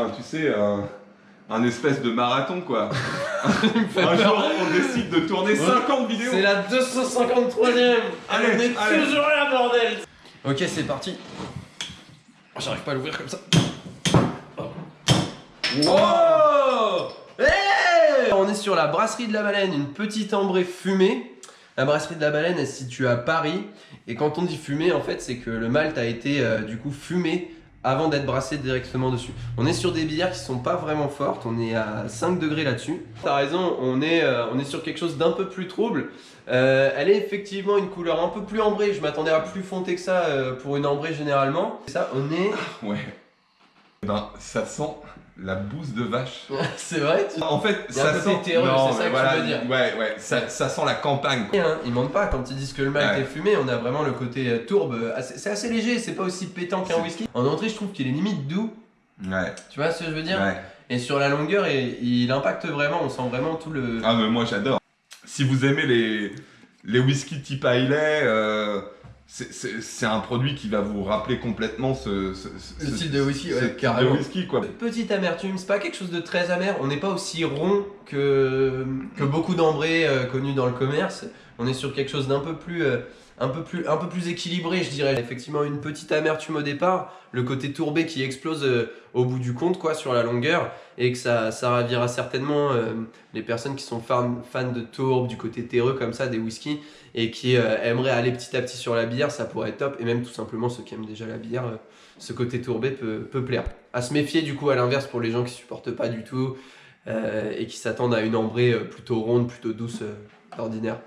tu sais, un espèce de marathon quoi. Un jour, on décide de tourner 50 vidéos. C'est la 253ème. Allez, on est allez. toujours là, bordel. Ok, c'est parti. Oh, j'arrive pas à l'ouvrir comme ça. Wow. Hey, on est sur la brasserie de la Baleine, une petite ambrée fumée. La brasserie de la Baleine, elle se situe à Paris. Et quand on dit fumée, en fait, c'est que le malt a été du coup fumé avant d'être brassé directement dessus. On est sur des bières qui sont pas vraiment fortes, on est à 5 degrés là-dessus. T'as raison, on est sur quelque chose d'un peu plus trouble. Elle est effectivement une couleur un peu plus ambrée, je m'attendais à plus foncé que ça pour une ambrée généralement. Et ça, on est... Ouais. Ben, ça sent la bouse de vache. C'est vrai En fait, il y a un ça côté sent... terreux, Non, c'est ça mais que voilà, tu veux dire. Ouais, ça sent la campagne. Ils mentent pas quand ils disent que le malt Ouais. est fumé, on a vraiment le côté tourbe. C'est assez léger, c'est pas aussi pétant qu'un whisky. En entrée, je trouve qu'il est limite doux. Ouais. Tu vois ce que je veux dire? Ouais. Et sur la longueur, il impacte vraiment, on sent vraiment tout le... Ah mais moi j'adore. Si vous aimez les whiskies type Islay, c'est un produit qui va vous rappeler complètement ce style de whisky, ce ouais, type carrément. de whisky quoi. Petite amertume, c'est pas quelque chose de très amer, on n'est pas aussi rond que beaucoup d'ambrés connus dans le commerce. On est sur quelque chose d'un peu plus... un peu plus équilibré, je dirais. Effectivement, une petite amertume au départ, le côté tourbé qui explose au bout du compte, quoi, sur la longueur, et que ça ravira certainement les personnes qui sont fans de tourbe, du côté terreux comme ça, des whiskies, et qui aimeraient aller petit à petit sur la bière, ça pourrait être top. Et même tout simplement ceux qui aiment déjà la bière, ce côté tourbé peut plaire. À se méfier du coup à l'inverse pour les gens qui supportent pas du tout et qui s'attendent à une ambrée plutôt ronde, plutôt douce d'ordinaire.